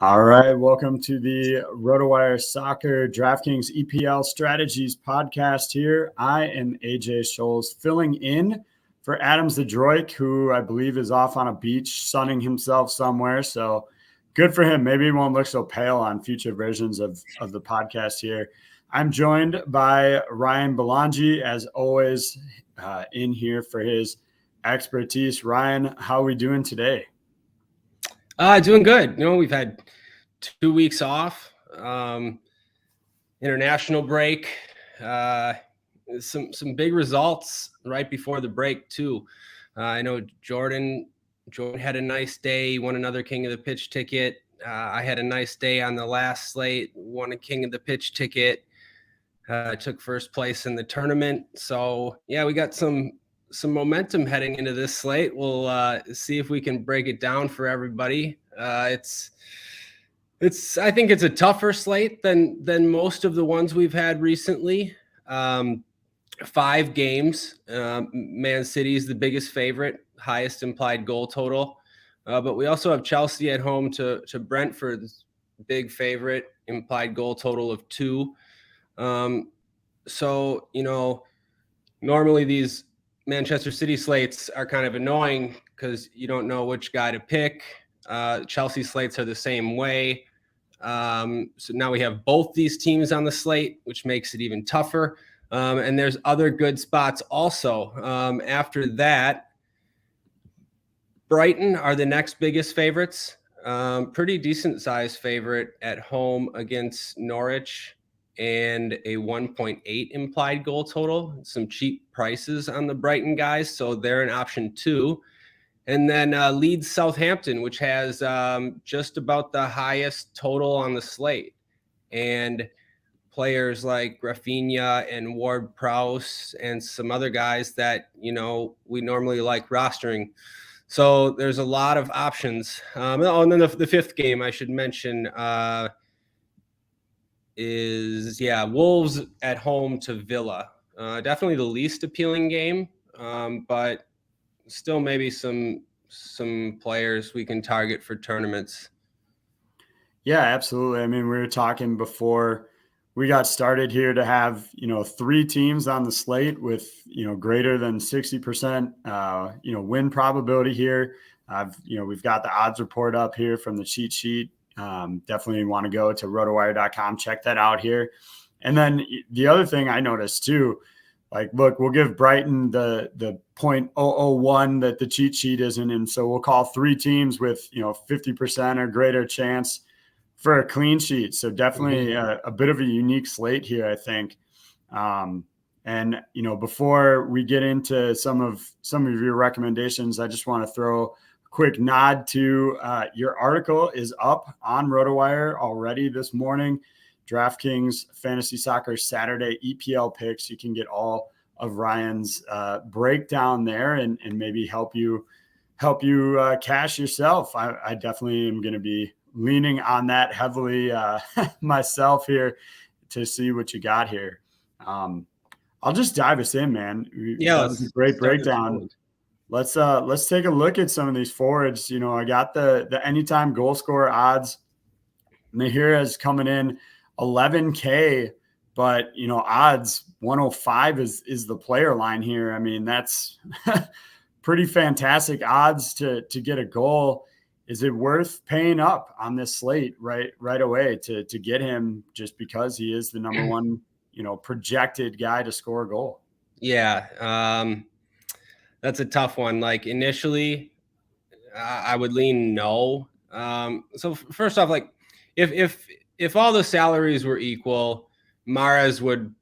All right, welcome to the RotoWire Soccer DraftKings EPL Strategies podcast here. I am AJ Scholz, filling in for Adams the Droik, who I believe is off on a beach sunning himself somewhere. So good for him. Maybe he won't look so pale on future versions of the podcast here. I'm joined by Ryan Belongia, as always, in here for his expertise. Ryan, how are we doing today? Doing good. We've had 2 weeks off, international break, some big results right before the break too. I know Jordan had a nice day, won another King of the Pitch ticket. I had a nice day on the last slate, won a King of the Pitch ticket. Took first place in the tournament. So yeah, we got some momentum heading into this slate. We'll see if we can break it down for everybody. I think it's a tougher slate than most of the ones we've had recently. 5 games. Man City is the biggest favorite, highest implied goal total. But we also have Chelsea at home to Brentford, big favorite, implied goal total of 2. So, normally these Manchester City slates are kind of annoying because you don't know which guy to pick. Chelsea slates are the same way. So now we have both these teams on the slate, which makes it even tougher. And there's other good spots also. After that, Brighton are the next biggest favorites. Pretty decent size favorite at home against Norwich, and a 1.8 implied goal total. Some cheap prices on the Brighton guys, so they're an option too. And then Leeds Southampton, which has just about the highest total on the slate. And players like Rafinha and Ward Prowse and some other guys that, we normally like rostering. So there's a lot of options. And then the fifth game I should mention is Wolves at home to Villa. Definitely the least appealing game, but still maybe some players we can target for tournaments. Yeah, absolutely. I mean, we were talking before we got started here to have 3 teams on the slate with greater than 60% win probability here. We've got the odds report up here from the cheat sheet. Definitely want to go to rotowire.com, check that out here. And then the other thing I noticed too, look, we'll give Brighton the 0.001 that the cheat sheet isn't, and so we'll call 3 teams with 50% or greater chance for a clean sheet. So definitely a bit of a unique slate here, I think. And before we get into some of your recommendations, I just want to throw quick nod to your article is up on RotoWire already this morning. DraftKings Fantasy Soccer Saturday EPL picks. You can get all of Ryan's breakdown there and maybe help you cash yourself. I definitely am going to be leaning on that heavily myself here to see what you got here. I'll just dive us in, man. Yeah, that was a great breakdown. Let's take a look at some of these forwards. I got the anytime goal scorer odds. Mahir is coming in 11K, but odds 105 is the player line here. I mean, that's pretty fantastic odds to get a goal. Is it worth paying up on this slate right away to get him just because he is the number one projected guy to score a goal? Yeah. That's a tough one. Initially, I would lean no. So first off, if all the salaries were equal, Mahrez would,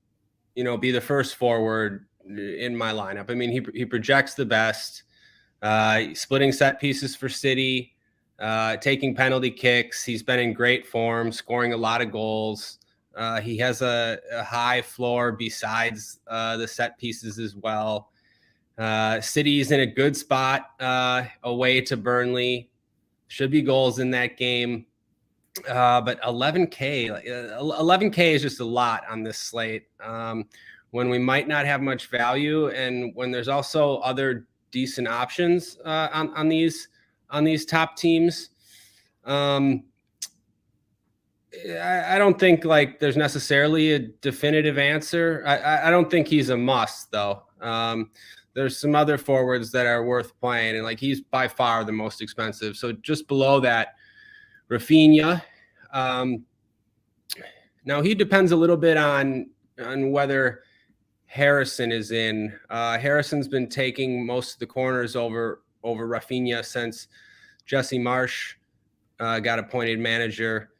be the first forward in my lineup. I mean, he projects the best, splitting set pieces for City, taking penalty kicks. He's been in great form, scoring a lot of goals. He has a high floor besides the set pieces as well. City's in a good spot away to Burnley. Should be goals in that game. But 11K is just a lot on this slate when we might not have much value, and when there's also other decent options on these top teams. I don't think like there's necessarily a definitive answer. I don't think he's a must though. There's some other forwards that are worth playing, and like he's by far the most expensive. So just below that, Rafinha. Now he depends a little bit on whether Harrison is in. Harrison's been taking most of the corners over Rafinha since Jesse Marsch got appointed manager.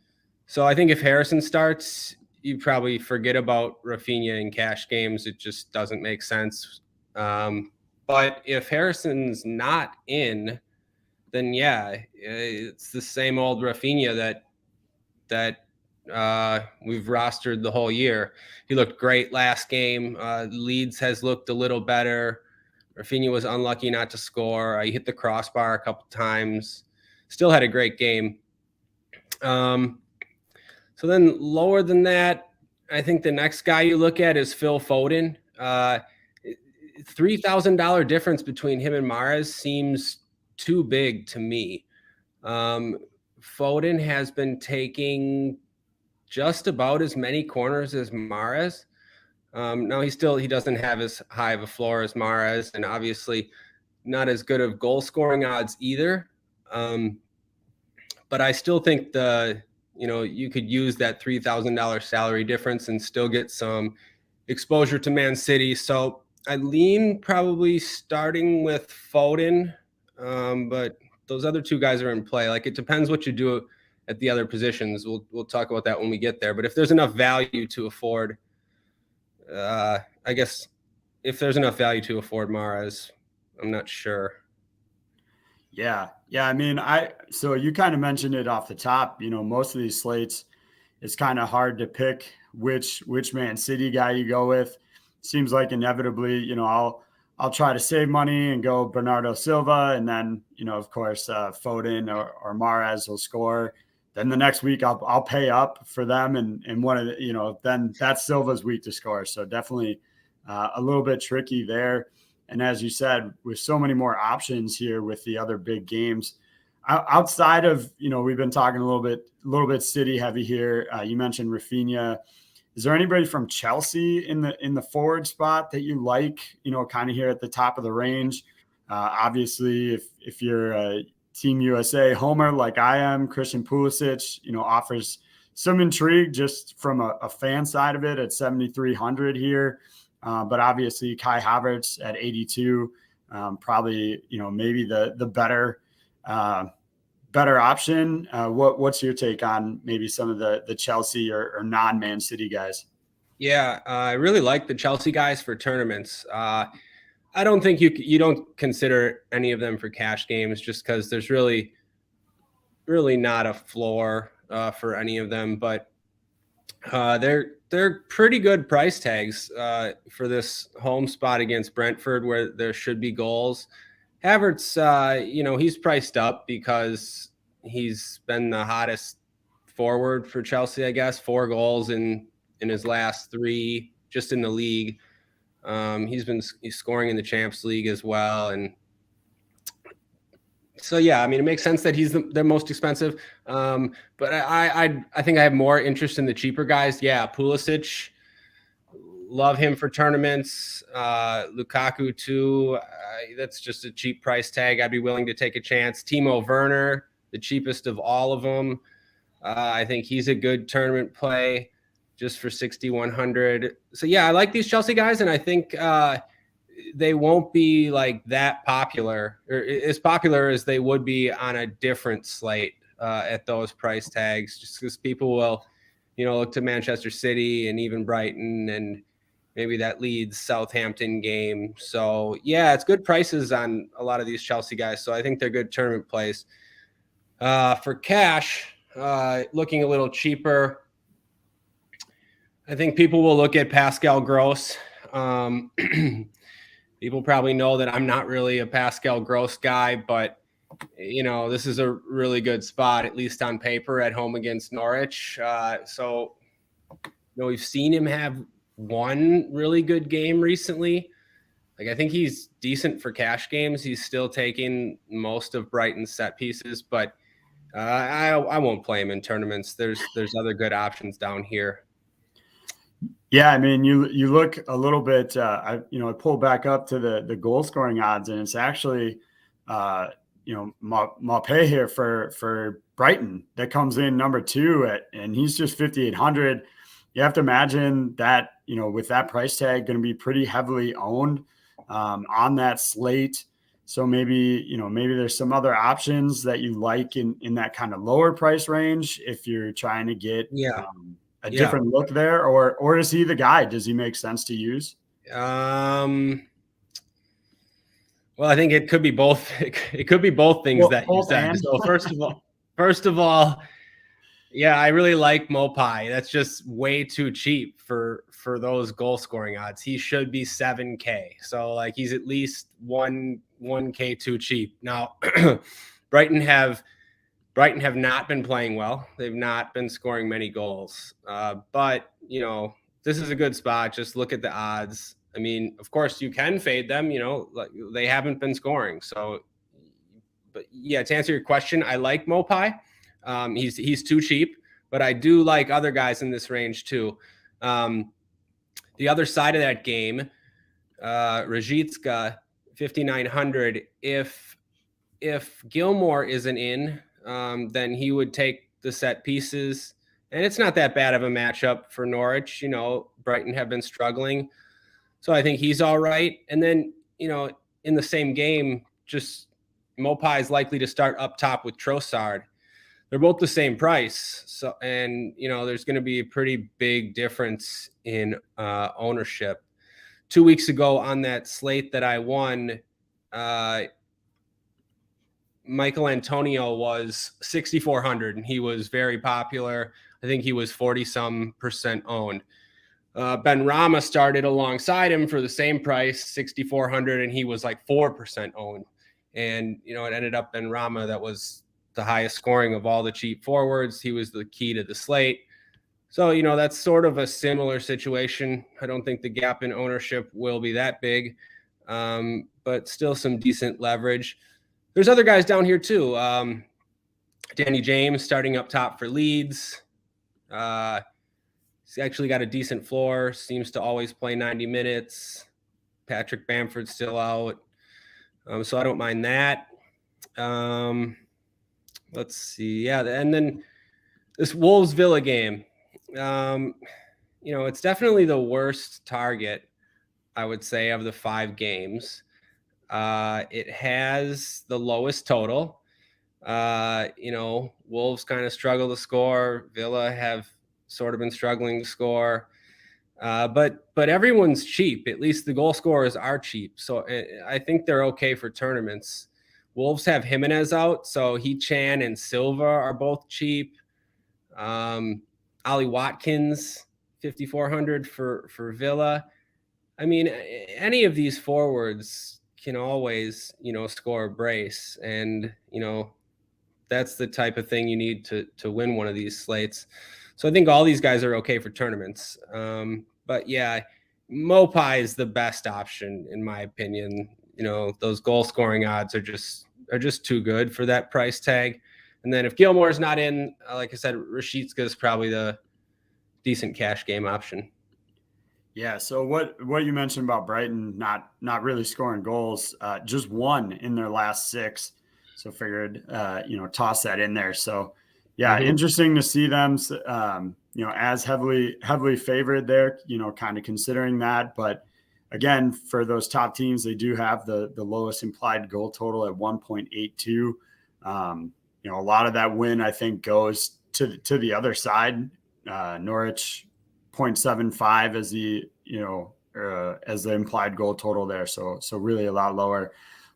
So I think if Harrison starts, you probably forget about Rafinha in cash games. It just doesn't make sense. But if Harrison's not in, then yeah, it's the same old Rafinha that we've rostered the whole year. He looked great last game. Leeds has looked a little better. Rafinha was unlucky not to score. He hit the crossbar a couple times. Still had a great game. So then lower than that, I think the next guy you look at is Phil Foden. $3,000 difference between him and Mahrez seems too big to me. Foden has been taking just about as many corners as Mahrez. Now he doesn't have as high of a floor as Mahrez, and obviously not as good of goal scoring odds either. But I still think you could use that $3,000 salary difference and still get some exposure to Man City. So I lean probably starting with Foden, but those other two guys are in play. Like it depends what you do at the other positions. We'll talk about that when we get there. But if there's enough value to afford, I guess if there's enough value to afford Mahrez, I'm not sure. Yeah. I mean, so you kind of mentioned it off the top. Most of these slates, it's kind of hard to pick which Man City guy you go with. Seems like inevitably, I'll try to save money and go Bernardo Silva, and then of course Foden or Mahrez will score. Then the next week I'll pay up for them, and one of the, then that's Silva's week to score. So definitely a little bit tricky there. And as you said, with so many more options here with the other big games, outside of we've been talking a little bit City heavy here. You mentioned Rafinha. Is there anybody from Chelsea in the forward spot that you like? Kind of here at the top of the range. Obviously, if you're a Team USA homer like I am, Christian Pulisic, offers some intrigue just from a fan side of it at 7,300 here. But obviously Kai Havertz at 82, probably, maybe the better option. What's your take on maybe some of the Chelsea or non-Man City guys? Yeah, I really like the Chelsea guys for tournaments. I don't think you don't consider any of them for cash games just because there's really not a floor for any of them. But they're pretty good price tags for this home spot against Brentford where there should be goals. Havertz, he's priced up because he's been the hottest forward for Chelsea, I guess. 4 goals in his last 3 just in the league. He's scoring in the Champions League as well. And so, yeah, I mean, it makes sense that he's the most expensive. But I think I have more interest in the cheaper guys. Yeah, Pulisic, love him for tournaments. Lukaku too. That's just a cheap price tag. I'd be willing to take a chance. Timo Werner, the cheapest of all of them. I think he's a good tournament play just for 6,100. So yeah, I like these Chelsea guys, and I think they won't be like that popular or as popular as they would be on a different slate at those price tags, just because people will, look to Manchester City and even Brighton and maybe that Leeds Southampton game. So yeah, it's good prices on a lot of these Chelsea guys. So I think they're good tournament plays. For cash, looking a little cheaper, I think people will look at Pascal Gross. People probably know that I'm not really a Pascal Gross guy, but this is a really good spot, at least on paper, at home against Norwich. So we've seen him have one really good game recently. Like I think he's decent for cash games. He's still taking most of Brighton's set pieces, but I won't play him in tournaments. There's other good options down here. Yeah, I mean, you look a little bit. I pulled back up to the goal scoring odds, and it's actually Maupay here for Brighton that comes in number 2 and he's just 5,800. You have to imagine that with that price tag, going to be pretty heavily owned on that slate. So maybe there's some other options that you like in that kind of lower price range if you're trying to get a different look there, or is he the guy? Does he make sense to use? Well, I think it could be both. It could be both things that you said. So first of all, yeah, I really like Maupay. That's just way too cheap for those goal scoring odds. He should be 7K. So like he's at least 1K too cheap. Now, Brighton have not been playing well. They've not been scoring many goals. But this is a good spot. Just look at the odds. I mean, of course you can fade them, like they haven't been scoring. So, but yeah, to answer your question, I like Maupay. He's too cheap, but I do like other guys in this range too. The other side of that game, Rajitska, 5,900. If Gilmore isn't in, then he would take the set pieces, and it's not that bad of a matchup for Norwich. Brighton have been struggling, so I think he's all right. And then in the same game, just Maupay is likely to start up top with Trossard. They're both the same price. So, and there's going to be a pretty big difference in ownership. 2 weeks ago on that slate that I won, Michael Antonio was 6,400 and he was very popular. I think he was 40% owned. Ben Rama started alongside him for the same price, 6,400, and he was like 4% owned. And, it ended up Ben Rama that was the highest scoring of all the cheap forwards. He was the key to the slate. So, that's sort of a similar situation. I don't think the gap in ownership will be that big, but still some decent leverage. There's other guys down here too. Danny James starting up top for Leeds. He's actually got a decent floor, seems to always play 90 minutes. Patrick Bamford's still out. So I don't mind that. Let's see. Yeah, and then this Wolves Villa game. It's definitely the worst target, I would say, of the 5 games. It has the lowest total. Wolves kind of struggle to score. Villa have sort of been struggling to score. But everyone's cheap. At least the goal scorers are cheap. So I think they're okay for tournaments. Wolves have Jimenez out, so Chan and Silva are both cheap. Ollie Watkins, 5,400 for Villa. I mean, any of these forwards can always, score a brace. And, that's the type of thing you need to win one of these slates. So I think all these guys are okay for tournaments. But yeah, Maupay is the best option in my opinion. Those goal scoring odds are just too good for that price tag. And then if Gilmore's not in, like I said, Rashitska is probably the decent cash game option. Yeah. So what you mentioned about Brighton not really scoring goals, just 1 in their last 6. So figured, toss that in there. So yeah, interesting to see them, as heavily favored there, kind of considering that. But again, for those top teams, they do have the lowest implied goal total at 1.82. A lot of that win, I think, goes to the other side. Norwich 0.75 as as the implied goal total there. So really a lot lower.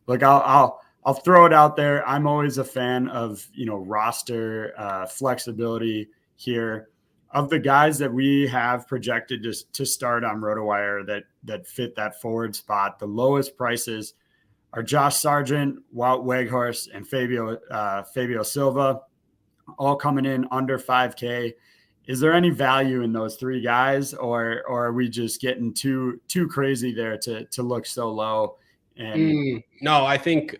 Look, I'll throw it out there. I'm always a fan of, roster flexibility here. Of the guys that we have projected to start on RotoWire that fit that forward spot, the lowest prices are Josh Sargent, Wout Weghorst, and Fabio Silva, all coming in under 5K. Is there any value in those 3 guys, or are we just getting too crazy there to look so low? And no, I think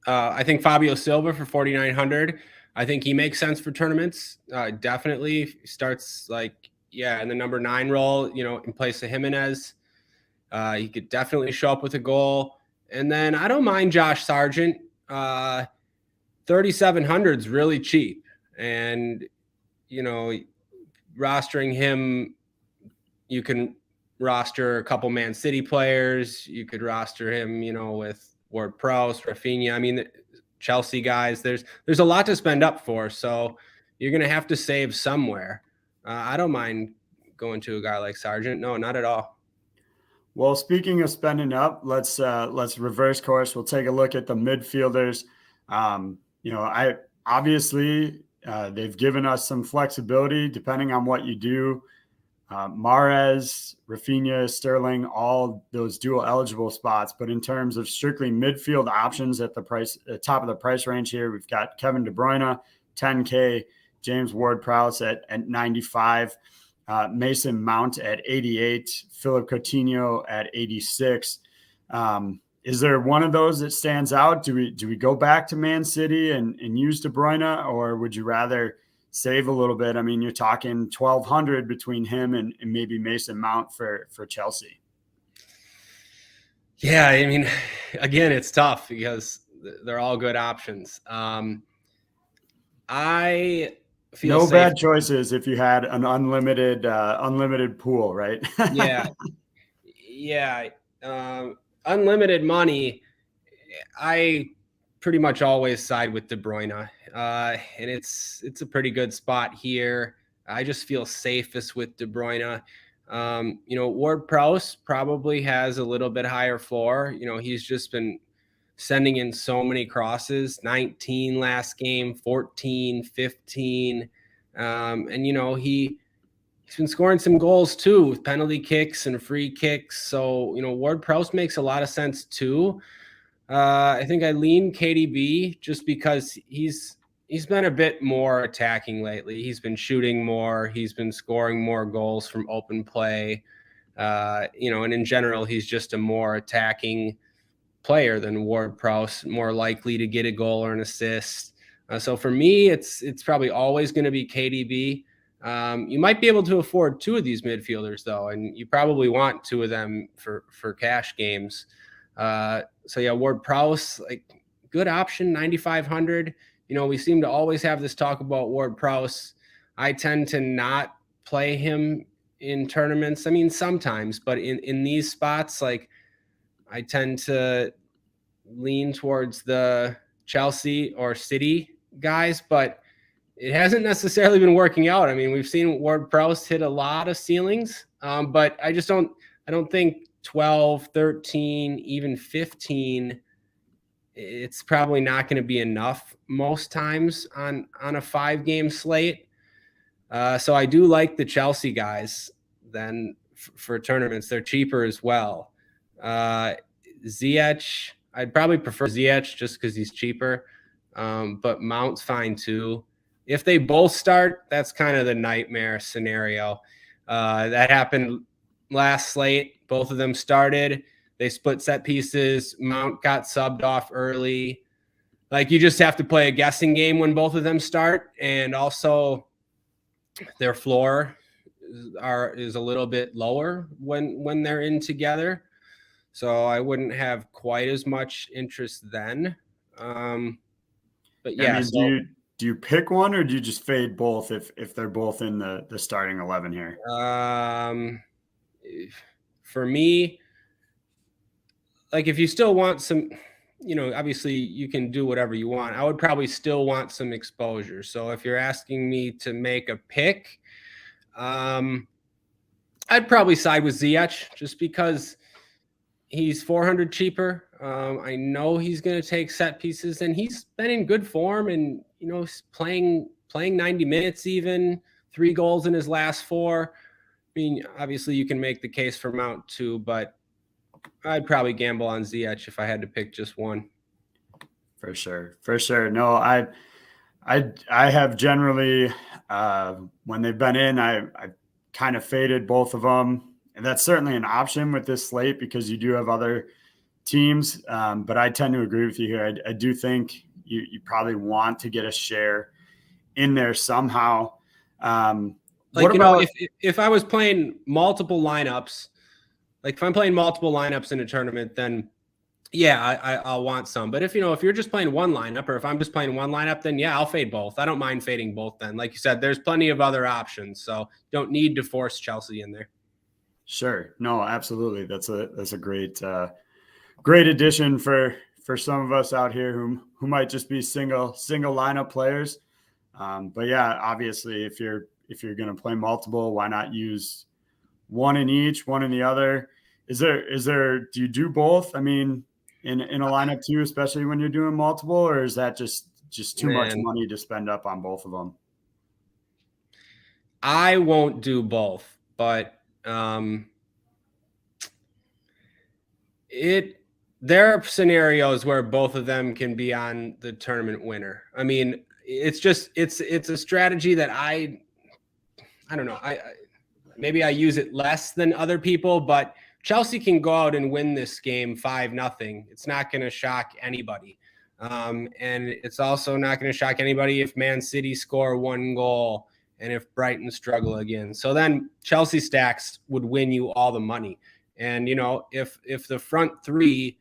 Fabio Silva for 4,900. I think he makes sense for tournaments. Definitely starts in the number 9 role, in place of Jimenez. He could definitely show up with a goal. And then I don't mind Josh Sargent. 3,700 is really cheap. And, rostering him, you can roster a couple Man City players. You could roster him, with Ward Prowse, Rafinha. I mean, Chelsea guys. There's a lot to spend up for. So you're going to have to save somewhere. I don't mind going to a guy like Sargent. No, not at all. Well, speaking of spending up, let's reverse course. We'll take a look at the midfielders. I obviously they've given us some flexibility depending on what you do. Mahrez, Rafinha, Sterling, all those dual eligible spots. But in terms of strictly midfield options at the top of the price range here, we've got Kevin De Bruyne, 10K, James-Ward Prowse at 95, Mason Mount at 88, Philip Coutinho at 86. Is there one of those that stands out? Do we go back to Man City and use De Bruyne, or would you rather save a little bit? I mean, you're talking 1,200 between him and maybe Mason Mount for Chelsea. Yeah, I mean, again, it's tough because they're all good options. I feel no safe. Bad choices if you had an unlimited pool, right? Yeah. Unlimited money. I pretty much always side with De Bruyne, and it's a pretty good spot here. I just feel safest with De Bruyne. Ward Prowse probably has a little bit higher floor. He's just been sending in so many crosses, 19 last game, 14, 15. And, he's been scoring some goals too with penalty kicks and free kicks. So, Ward Prowse makes a lot of sense too. I think I lean KDB just because he's been a bit more attacking lately. He's been shooting more. He's been scoring more goals from open play. And in general, he's just a more attacking player than Ward Prowse, more likely to get a goal or an assist. So for me, it's probably always going to be KDB. You might be able to afford 2 of these midfielders though, and you probably want 2 of them for cash games. So yeah, Ward Prowse, good option, 9,500. We seem to always have this talk about Ward Prowse. I tend to not play him in tournaments. I mean, sometimes, but in these spots, I tend to lean towards the Chelsea or City guys, but it hasn't necessarily been working out. I mean, we've seen Ward Prowse hit a lot of ceilings, but I don't think 12, 13, even 15, it's probably not going to be enough most times on a 5-game slate. So I do like the Chelsea guys then for tournaments. They're cheaper as well. Ziyech, I'd probably prefer Ziyech just because he's cheaper, but Mount's fine too. If they both start, that's kind of the nightmare scenario. That happened last slate. Both of them started. They split set pieces. Mount got subbed off early. You just have to play a guessing game when both of them start. And also their floor is a little bit lower when they're in together. So I wouldn't have quite as much interest then. But yeah. I mean, do you pick one or do you just fade both if they're both in the starting 11 here? For me, if you still want some, obviously you can do whatever you want. I would probably still want some exposure. So if you're asking me to make a pick, I'd probably side with Ziyech just because he's 400 cheaper. I know he's going to take set pieces, and he's been in good form, and playing 90 minutes, even 3 goals in his last 4. I mean, obviously you can make the case for Mount too, but I'd probably gamble on Ziyech if I had to pick just one. For sure. No, I have generally when they've been in, I kind of faded both of them. And that's certainly an option with this slate because you do have other teams. But I tend to agree with you here. I do think you probably want to get a share in there somehow. Like, you know, if I was playing multiple lineups, like if I'm playing multiple lineups in a tournament, then yeah, I'll want some. But if you're just playing one lineup, or if I'm just playing one lineup, then yeah, I'll fade both. I don't mind fading both then. Like you said, there's plenty of other options. So you don't need to force Chelsea in there. Sure. No, absolutely. That's a great addition for some of us out here who might just be single lineup players. But yeah, obviously if you're going to play multiple, why not use one in each, one in the other? Do you do both? I mean, in a lineup too, especially when you're doing multiple, or is that just too much money to spend up on both of them? I won't do both, but there are scenarios where both of them can be on the tournament winner. I mean, it's a strategy that I don't know. Maybe I use it less than other people, but Chelsea can go out and win this game 5-0. It's not going to shock anybody. And it's also not going to shock anybody if Man City score 1 goal and if Brighton struggle again. So then Chelsea stacks would win you all the money. And, if the front three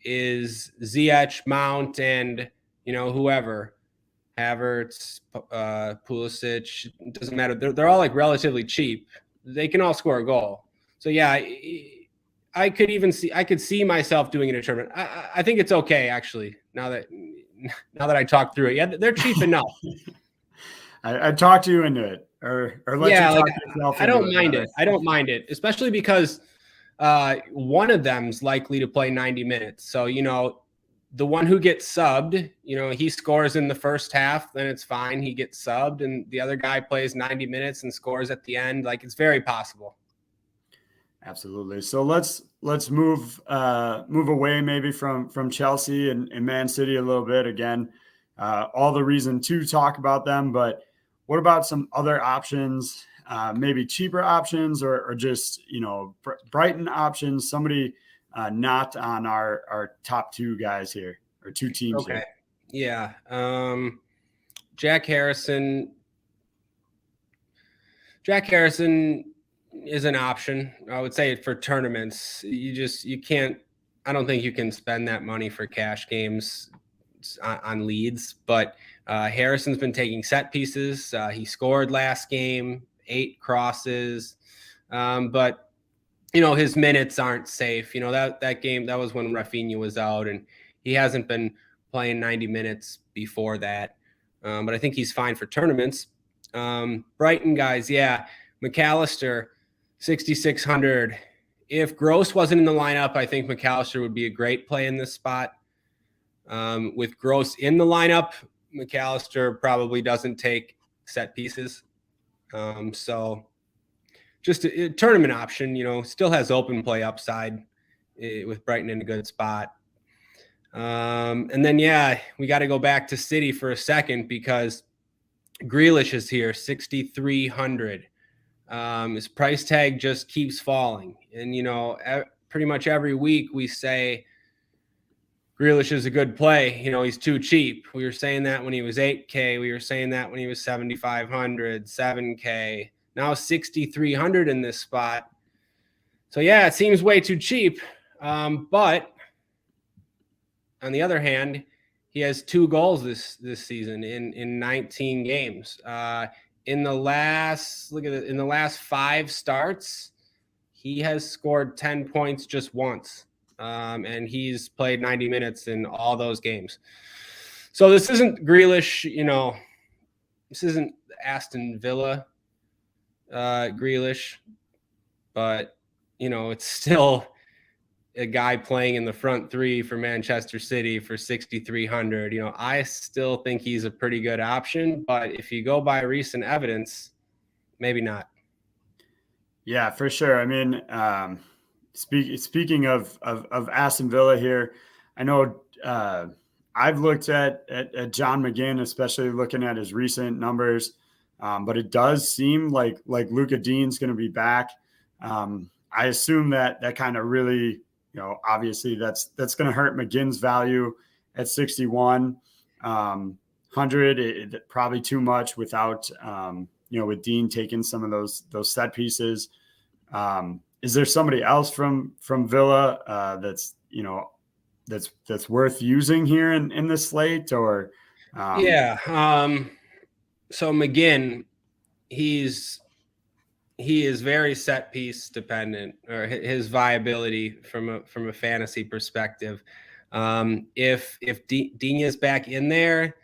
is Ziyech, Mount, and, whoever, Havertz, Pulisic, it doesn't matter. They're all like relatively cheap. They can all score a goal. So yeah, I could see myself doing it in a tournament. I think it's okay actually. Now that I talked through it, yeah, they're cheap enough. I talked you into it, or let you talk yourself. I don't mind it. I don't mind it, especially because one of them's likely to play 90 minutes. So the one who gets subbed, he scores in the first half, then it's fine. He gets subbed, and the other guy plays 90 minutes and scores at the end. Like, it's very possible. Absolutely. So let's move away maybe from Chelsea and Man City a little bit. Again, all the reason to talk about them, but what about some other options? Maybe cheaper options, or just Brighton options. Somebody not on our top 2 guys here, or 2 teams okay. here. Yeah. Jack Harrison is an option. I would say for tournaments, you can't. I don't think you can spend that money for cash games on leads. But Harrison's been taking set pieces. He scored last game, 8 crosses, but his minutes aren't safe. That game, that was when Rafinha was out, and he hasn't been playing 90 minutes before that. But I think he's fine for tournaments. Brighton guys, yeah, McAllister, 6,600. If Gross wasn't in the lineup, I think McAllister would be a great play in this spot. With Gross in the lineup, McAllister probably doesn't take set pieces. So just a tournament option, still has open play upside with Brighton in a good spot. And then, yeah, we got to go back to City for a second because Grealish is here, 6,300. His price tag just keeps falling. And, pretty much every week we say Grealish is a good play. He's too cheap. We were saying that when he was 8K. We were saying that when he was 7,500, 7K. Now 6,300 in this spot. So yeah, it seems way too cheap. But on the other hand, he has 2 goals this season in 19 games. In the last 5 starts, he has scored 10 points just once. And he's played 90 minutes in all those games. So this isn't Grealish, this isn't Aston Villa Grealish, but it's still a guy playing in the front 3 for Manchester City for 6,300. I still think he's a pretty good option, but if you go by recent evidence, maybe not. Yeah, for sure. I mean, speaking of Aston Villa here, I know I've looked at John McGinn, especially looking at his recent numbers. But it does seem like Luka Dean's going to be back. I assume that kind of really, obviously that's going to hurt McGinn's value at 61. probably too much without, with Dean taking some of those set pieces. Is there somebody else from Villa that's worth using here in this slate, or? Yeah. So McGinn, he is very set piece dependent, or his viability from a fantasy perspective. If Dina's back in there,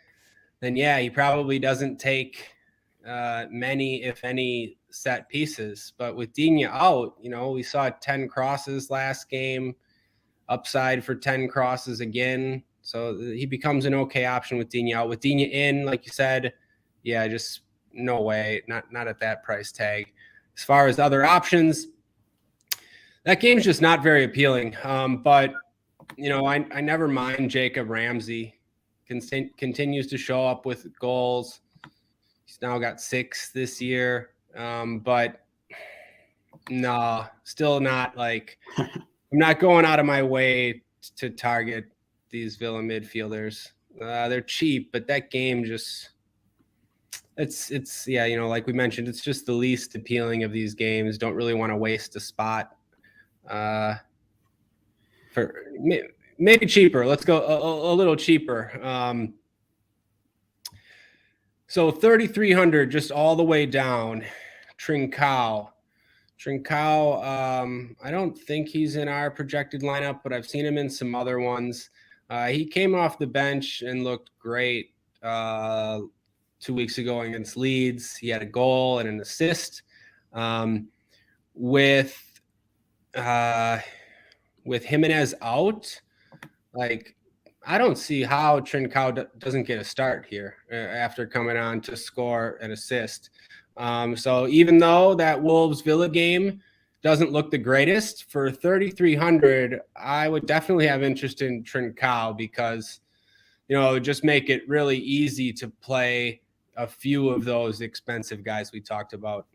then yeah, he probably doesn't take many, if any, set pieces. But with Dina out, we saw 10 crosses last game, upside for 10 crosses again. So he becomes an okay option with Dina out. With Dina in, like you said, yeah, just no way, not at that price tag. As far as other options, that game's just not very appealing. But I never mind Jacob Ramsey. Continues to show up with goals. He's now got 6 this year. But no, still not like I'm not going out of my way to target these Villa midfielders. They're cheap, but that game just it's yeah, like we mentioned, it's just the least appealing of these games. Don't really want to waste a spot for maybe cheaper. Let's go a little cheaper. So 3,300 just all the way down. Trincao, I don't think he's in our projected lineup, but I've seen him in some other ones. He came off the bench and looked great 2 weeks ago against Leeds. He had a goal and an assist. With Jimenez out, like I don't see how Trincao doesn't get a start here after coming on to score an assist. So even though that Wolves Villa game doesn't look the greatest, for 3,300, I would definitely have interest in Trincao because, just make it really easy to play a few of those expensive guys we talked about.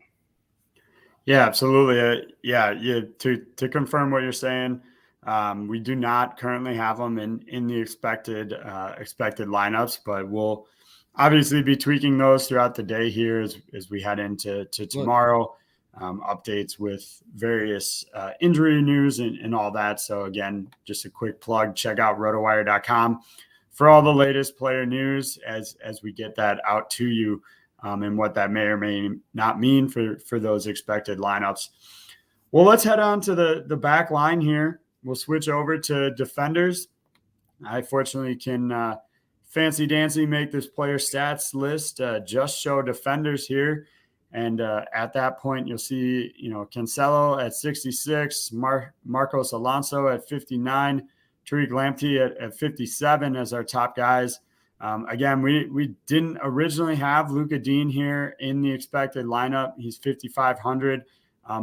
Yeah, absolutely. To confirm what you're saying, we do not currently have them in the expected lineups, but we'll obviously be tweaking those throughout the day here as we head into tomorrow. Updates with various injury news and all that. So again, just a quick plug, check out rotowire.com for all the latest player news as we get that out to you, and what that may or may not mean for those expected lineups. Well, let's head on to the back line here. We'll switch over to defenders. I fortunately can fancy dancy make this player stats list, just show defenders here. And at that point, you'll see, Cancelo at 66, Marcos Alonso at 59, Tariq Lamptey at 57 as our top guys. Again, we didn't originally have Luka Dean here in the expected lineup. He's 5,500,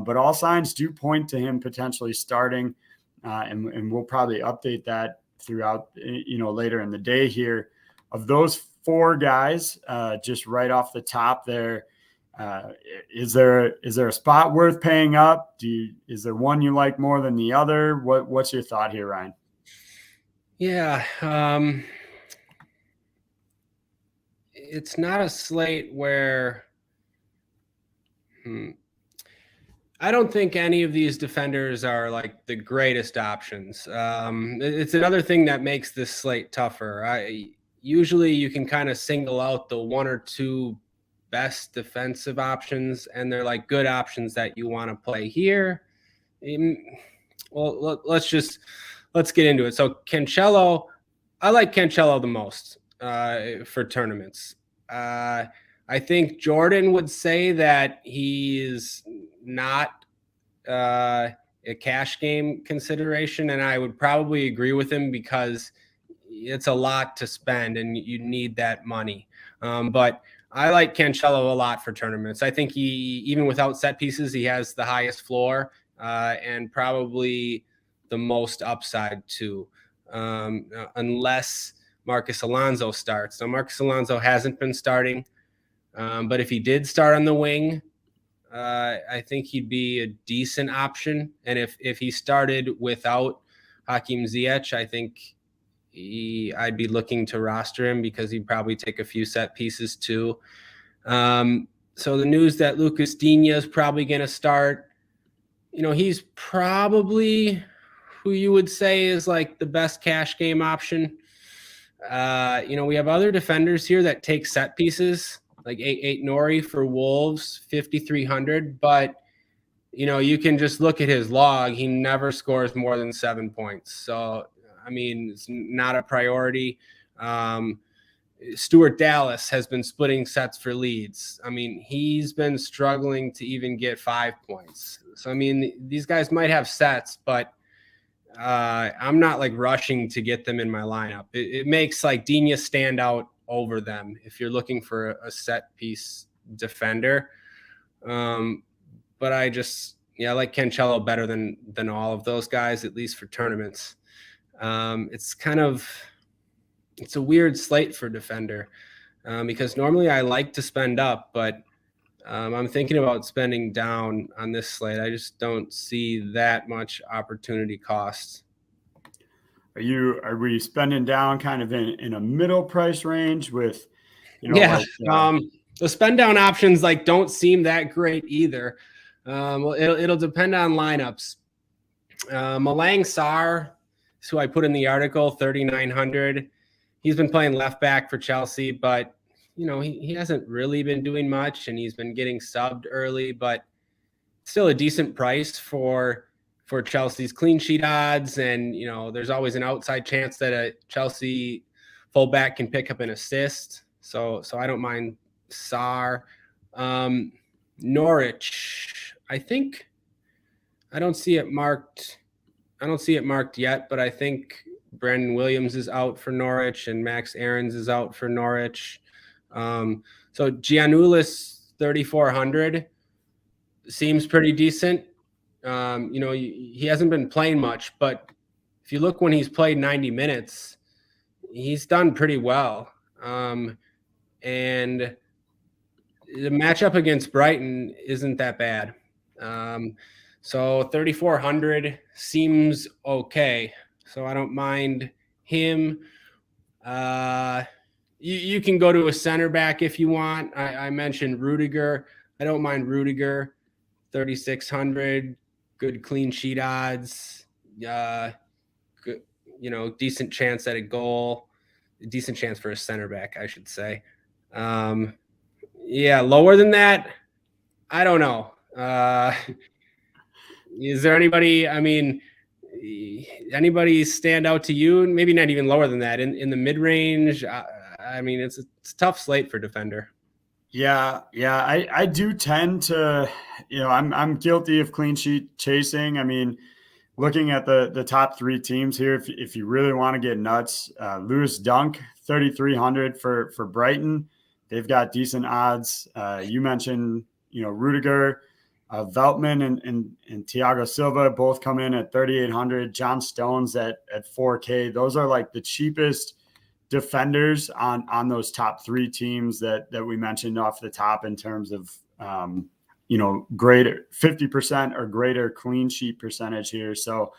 but all signs do point to him potentially starting, and we'll probably update that throughout, later in the day here. Of those 4 guys, just right off the top there, is there a spot worth paying up? Is there one you like more than the other? What's your thought here, Ryan? Yeah. It's not a slate where I don't think any of these defenders are like the greatest options. It's another thing that makes this slate tougher. Usually you can kind of single out the 1 or 2 best defensive options, and they're like good options that you want to play here. Well, let's get into it. So Cancelo, I like Cancelo the most for tournaments. I think Jordan would say that he is not a cash game consideration, and I would probably agree with him because it's a lot to spend and you need that money. But I like Cancelo a lot for tournaments. I think he, even without set pieces, he has the highest floor and probably the most upside too, unless Marcos Alonso starts. Now, Marcos Alonso hasn't been starting, but if he did start on the wing, I think he'd be a decent option. And if he started without Hakim Ziyech, I think I'd be looking to roster him because he'd probably take a few set pieces too. So the news that Lucas Digne is probably going to start, he's probably who you would say is like the best cash game option. We have other defenders here that take set pieces, like 8 Nori for Wolves, 5,300. But, you can just look at his log. He never scores more than 7 points. So, I mean, it's not a priority. Stuart Dallas has been splitting sets for Leeds. I mean, he's been struggling to even get 5 points. So, I mean, these guys might have sets, but I'm not like rushing to get them in my lineup. It makes like Digne stand out over them if you're looking for a set piece defender. But I like Cancelo better than all of those guys, at least for tournaments. It's a weird slate for defender because normally I like to spend up, but I'm thinking about spending down on this slate. I just don't see that much opportunity cost. Are we spending down kind of in a middle price range with, the spend down options like don't seem that great either. Well, it'll depend on lineups. Malang Sarr, who I put in the article, 3,900. He's been playing left back for Chelsea, but he hasn't really been doing much, and he's been getting subbed early, but still a decent price for Chelsea's clean sheet odds. And, there's always an outside chance that a Chelsea fullback can pick up an assist. So I don't mind Sarr. Norwich, I don't see it marked yet, but I think Brandon Williams is out for Norwich and Max Aarons is out for Norwich. So Giannoulis 3,400 seems pretty decent. He hasn't been playing much, but if you look when he's played 90 minutes, he's done pretty well. And the matchup against Brighton isn't that bad. So 3,400 seems okay. So I don't mind him. You can go to a center back if you want. I mentioned Rudiger. I don't mind Rudiger. 3,600. Good clean sheet odds. Good, decent chance at a goal. Decent chance for a center back, I should say. Lower than that, I don't know. Is there anybody? I mean, anybody stand out to you? Maybe not even lower than that in the mid range. I mean, it's a tough slate for defender. Yeah. I do tend to, I'm guilty of clean sheet chasing. I mean, looking at the top 3 teams here, if you really want to get nuts, Lewis Dunk, 3,300 for Brighton. They've got decent odds. You mentioned, Rudiger, Veltman and Thiago Silva both come in at 3,800. John Stones at 4K. Those are like the cheapest defenders on those top 3 teams that we mentioned off the top in terms of greater 50% or greater clean sheet percentage here. So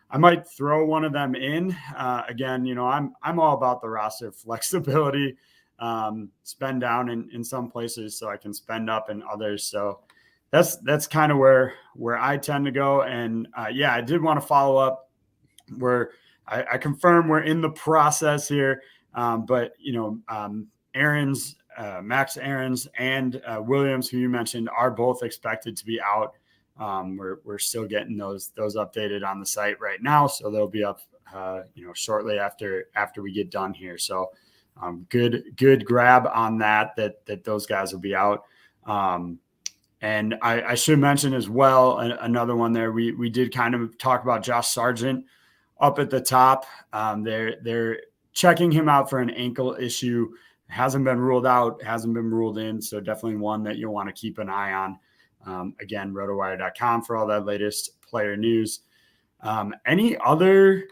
I might throw one of them in. Again, I'm all about the roster flexibility. Spend down in some places so I can spend up in others. So that's kind of where I tend to go. And I did want to follow up where I confirm we're in the process here. But Aarons, Max Aarons and Williams, who you mentioned, are both expected to be out. We're still getting those updated on the site right now. So they'll be up, shortly after we get done here. So good grab on that those guys will be out. And I should mention as well, another one there, we did kind of talk about Josh Sargent up at the top. They're checking him out for an ankle issue. Hasn't been ruled out, hasn't been ruled in. So definitely one that you'll want to keep an eye on. Again, rotowire.com for all that latest player news. Any other,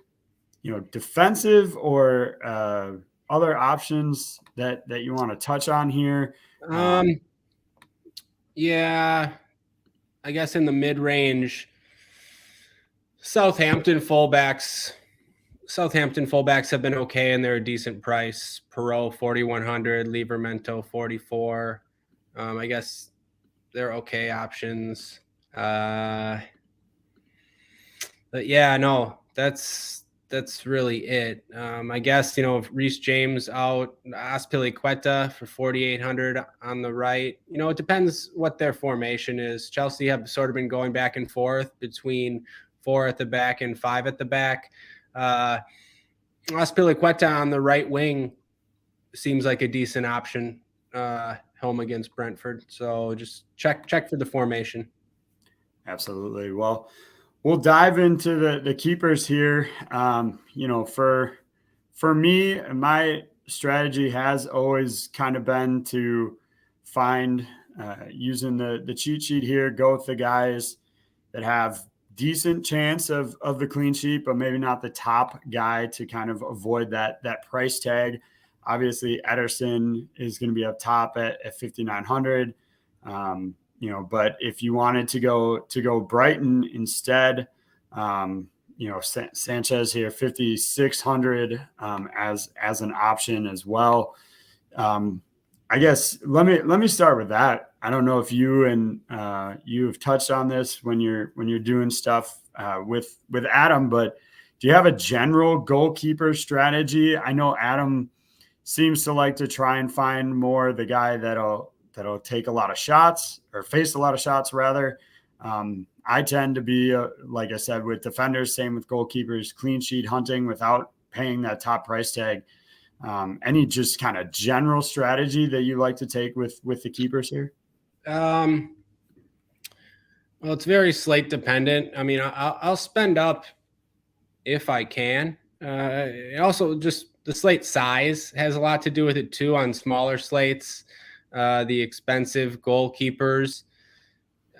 defensive or other options that you want to touch on here? I guess in the mid-range, Southampton fullbacks Southampton fullbacks have been okay, and they're a decent price. Perot 4,100, Livramento 44. I guess they're okay options. But yeah, no, that's really it. I guess, if Reece James out, Azpilicueta for 4,800 on the right. It depends what their formation is. Chelsea have sort of been going back and forth between 4 at the back and 5 at the back. Azpilicueta on the right wing seems like a decent option home against Brentford. So just check for the formation. Absolutely. Well, we'll dive into the keepers here. For me, my strategy has always kind of been to find using the cheat sheet here, go with the guys that have decent chance of the clean sheet, but maybe not the top guy to kind of avoid that price tag. Obviously, Ederson is going to be up top at 5,900. But if you wanted to go Brighton instead, Sanchez here 5,600 as an option as well. I guess let me start with that. I don't know if you and you've touched on this when you're doing stuff with Adam, but do you have a general goalkeeper strategy? I know Adam seems to like to try and find more the guy that'll take a lot of shots or face a lot of shots rather. I tend to be, like I said, with defenders, same with goalkeepers, clean sheet hunting without paying that top price tag. Any just kind of general strategy that you like to take with the keepers here? Well, it's very slate dependent. I mean, I'll spend up if I can. Also, just the slate size has a lot to do with it too. On smaller slates, the expensive goalkeepers,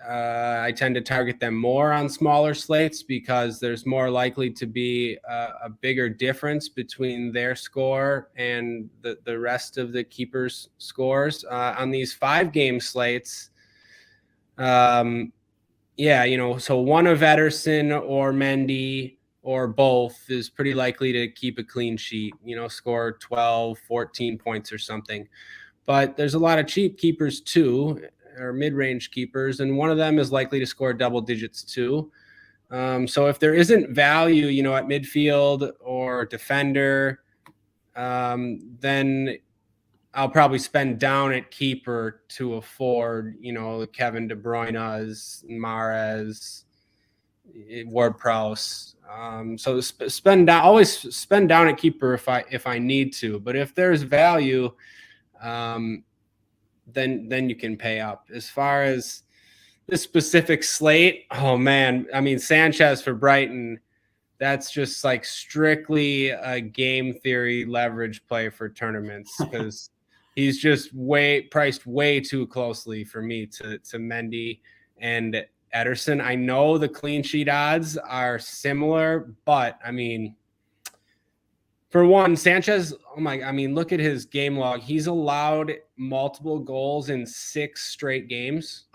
I tend to target them more on smaller slates because there's more likely to be a bigger difference between their score and the rest of the keepers' scores. On these 5-game slates, so one of Ederson or Mendy or both is pretty likely to keep a clean sheet, score 12, 14 points or something. But there's a lot of cheap keepers too, or mid-range keepers, and one of them is likely to score double digits too. So if there isn't value, at midfield or defender, then I'll probably spend down at keeper to afford, Kevin De Bruyne's, Mahrez, Ward Prowse. So always spend down at keeper if I need to. But if there's value, then you can pay up. As far as this specific slate, oh man, I mean, Sanchez for Brighton, that's just like strictly a game theory leverage play for tournaments because he's just priced way too closely for me to Mendy and Ederson. I know the clean sheet odds are similar, but I mean, for one, Sanchez, look at his game log. He's allowed multiple goals in 6 straight games.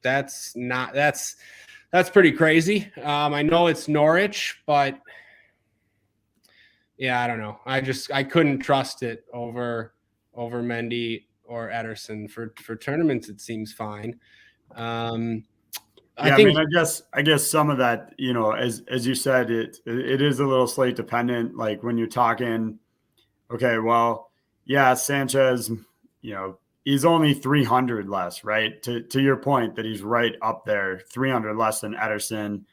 That's pretty crazy. I know it's Norwich, but yeah, I don't know. I couldn't trust it over Mendy or Ederson for tournaments. It seems fine. I guess some of that, as you said, it is a little slate dependent. Like when you're talking, okay, well, yeah, Sanchez, he's only 300 less, right? To your point that he's right up there, 300 less than Ederson.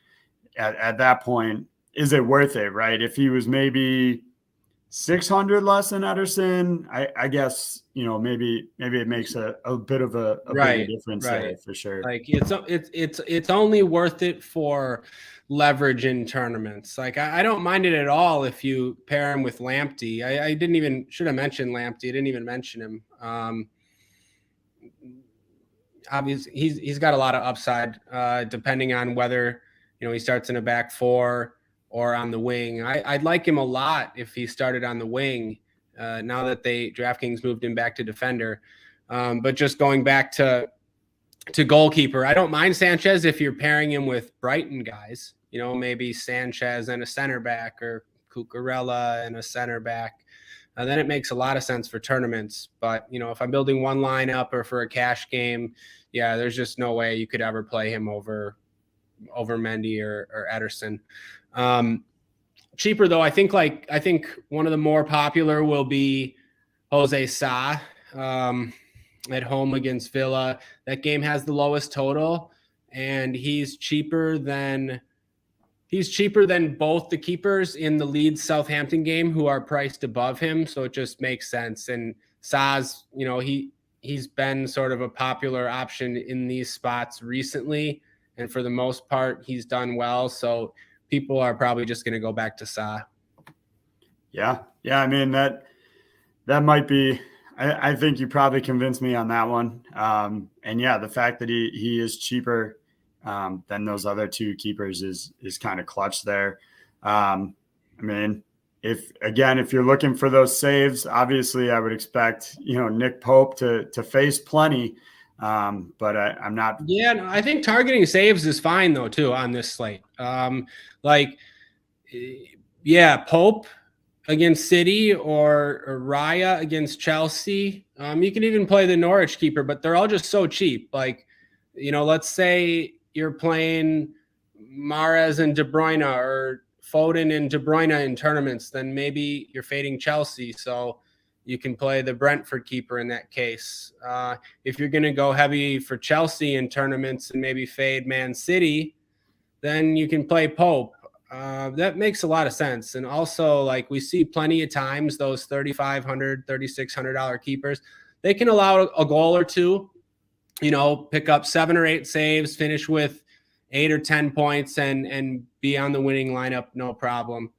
At that point, is it worth it, right? If he was maybe 600 less than Ederson, I guess, maybe it makes a bit of a bigger difference there for sure. Like it's only worth it for leverage in tournaments. Like I don't mind it at all if you pair him with Lamptey. I should have mentioned Lamptey. I didn't even mention him. Obviously he's got a lot of upside, depending on whether, he starts in a back 4 or on the wing. I'd like him a lot if he started on the wing, now that DraftKings moved him back to defender. But just going back to goalkeeper, I don't mind Sanchez if you're pairing him with Brighton guys, maybe Sanchez and a center back or Cucurella and a center back, then it makes a lot of sense for tournaments. But, if I'm building one lineup or for a cash game, yeah, there's just no way you could ever play him over Mendy or Ederson. Cheaper though, I think one of the more popular will be Jose Sa at home against Villa. That game has the lowest total, and he's cheaper than both the keepers in the Leeds Southampton game who are priced above him. So it just makes sense. And Sa's, he's been sort of a popular option in these spots recently. And for the most part, he's done well. So people are probably just going to go back to Sa. Yeah. I mean, that might be, I think you probably convinced me on that one. And yeah, the fact that he is cheaper than those other two keepers is kind of clutch there. I mean, if you're looking for those saves, obviously I would expect, Nick Pope to face plenty. But I'm not. Yeah, no, I think targeting saves is fine though too on this slate. Pope against City or Raya against Chelsea. You can even play the Norwich keeper, but they're all just so cheap. Let's say you're playing Mahrez and De Bruyne or Foden and De Bruyne in tournaments, then maybe you're fading Chelsea. So you can play the Brentford keeper in that case. If you're going to go heavy for Chelsea in tournaments and maybe fade Man City, then you can play Pope. That makes a lot of sense. And also, we see plenty of times those $3,500, $3,600 keepers, they can allow a goal or two, pick up 7 or 8 saves, finish with 8 or 10 points and be on the winning lineup, no problem.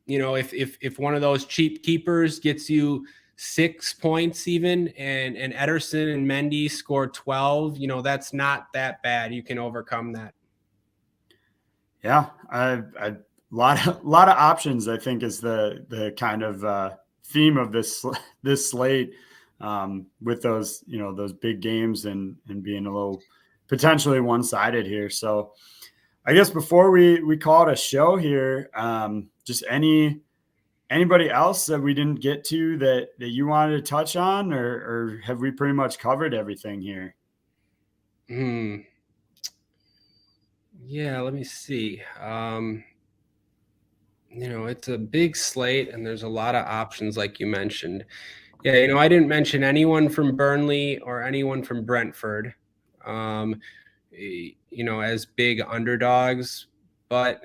If one of those cheap keepers gets you 6 points even, and Ederson and Mendy score 12, that's not that bad. You can overcome that. Yeah, a lot of options, I think, is the kind of theme of this slate, with those those big games and being a little potentially one-sided here. So I guess before we call it a show here, just anybody else that we didn't get to that you wanted to touch on, or have we pretty much covered everything here? Yeah, let me see. It's a big slate and there's a lot of options like you mentioned. Yeah, I didn't mention anyone from Burnley or anyone from Brentford, as big underdogs, but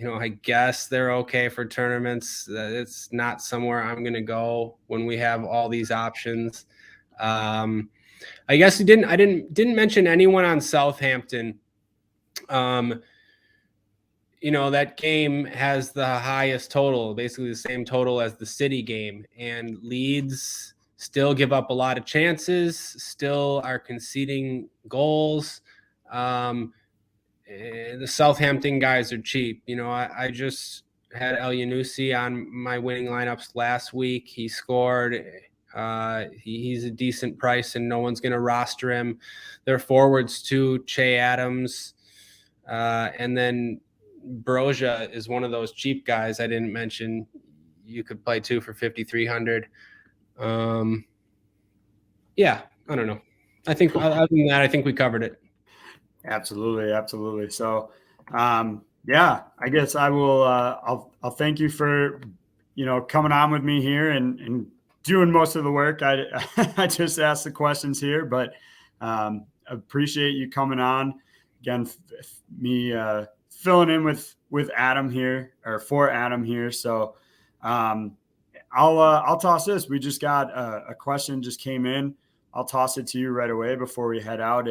I guess they're okay for tournaments. It's not somewhere I'm going to go when we have all these options. I guess I didn't mention anyone on Southampton. That game has the highest total, basically the same total as the City game, and Leeds still give up a lot of chances, still are conceding goals. The Southampton guys are cheap. I just had El Yunusi on my winning lineups last week. He scored. He's a decent price, and no one's going to roster him. Their forwards too, Che Adams, and then Broja is one of those cheap guys I didn't mention. You could play 2 for 5,300. Yeah, I don't know. I think other than that, I think we covered it. Absolutely. So, yeah, I guess I will. I'll thank you for coming on with me here and doing most of the work. I just asked the questions here, but appreciate you coming on again. Me filling in with Adam here, or for Adam here. So I'll toss this. We just got a question just came in. I'll toss it to you right away before we head out.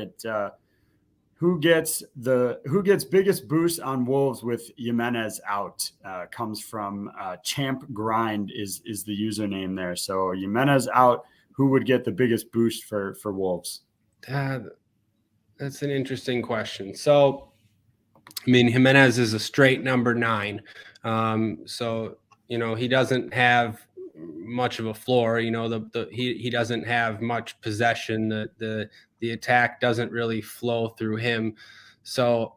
Who gets biggest boost on Wolves with Jimenez out? Comes from Champ Grind is the username there. So Jimenez out, who would get the biggest boost for Wolves? That's an interesting question. So, I mean, Jimenez is a straight number 9. So, he doesn't have much of a floor. He doesn't have much possession. The attack doesn't really flow through him. So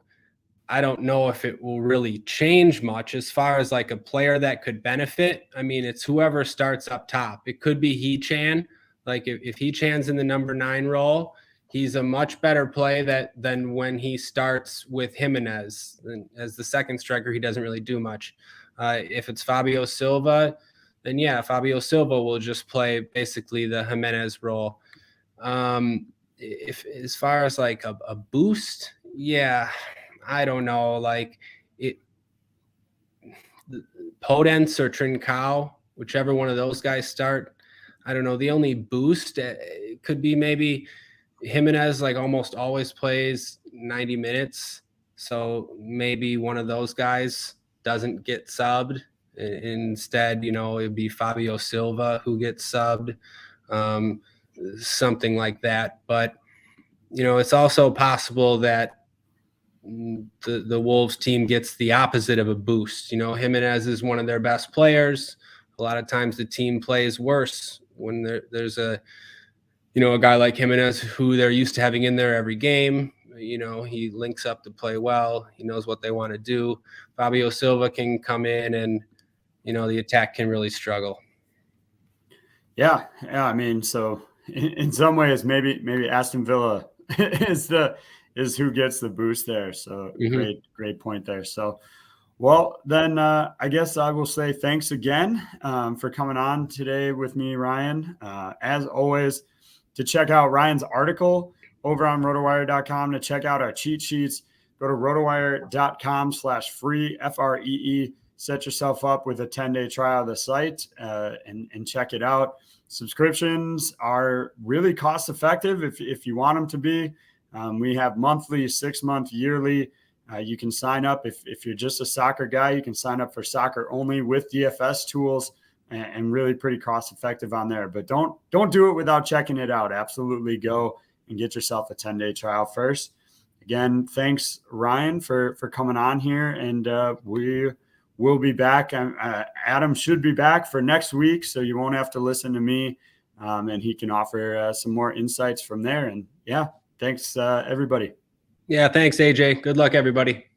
I don't know if it will really change much as far as like a player that could benefit. I mean, it's whoever starts up top. It could be He-Chan. Like if He-Chan's in the number 9 role, he's a much better play than when he starts with Jimenez. And as the second striker, he doesn't really do much. If it's Fabio Silva, then yeah, Fabio Silva will just play basically the Jimenez role. If as far as like a boost, yeah, I don't know, like Podence or Trincao, whichever one of those guys start. I don't know. The only boost could be maybe Jimenez, like almost always plays 90 minutes. So maybe one of those guys doesn't get subbed. Instead, it'd be Fabio Silva who gets subbed, something like that. But, it's also possible that the Wolves team gets the opposite of a boost. Jimenez is one of their best players. A lot of times the team plays worse when there's a guy like Jimenez who they're used to having in there every game. He links up to play well. He knows what they want to do. Fabio Silva can come in and, the attack can really struggle. Yeah. I mean, so in some ways, maybe Aston Villa is who gets the boost there. So great point there. So, well, then I guess I will say thanks again for coming on today with me, Ryan. As always, to check out Ryan's article over on rotowire.com, to check out our cheat sheets, go to rotowire.com/free, FREE. Set yourself up with a 10-day trial of the site and check it out. Subscriptions are really cost effective if you want them to be. We have monthly, 6-month, yearly. You can sign up if you're just a soccer guy. You can sign up for soccer only with DFS tools and really pretty cost effective on there. But don't do it without checking it out. Absolutely go and get yourself a 10-day trial first. Again, thanks, Ryan, for coming on here, and we will be back. Adam should be back for next week, so you won't have to listen to me, and he can offer some more insights from there. And yeah, thanks, everybody. Yeah, thanks, AJ. Good luck, everybody.